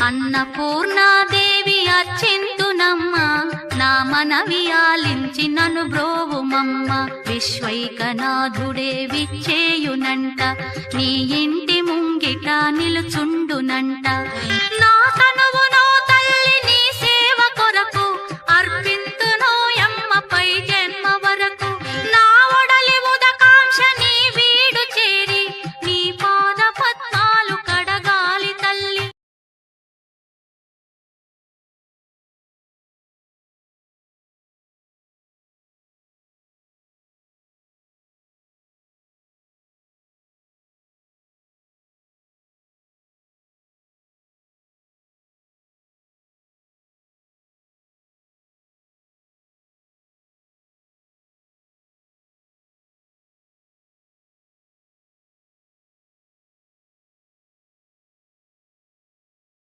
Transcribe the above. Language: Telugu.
అన్నపూర్ణాదేవి అచ్చింతునమ్మ, నా మనవి ఆలించి నను బ్రోవుమమ్మ. విశ్వైకనాథుడే విచ్చేయునంట, నీ ఇంటి ముంగిట నిలుచుండునంట.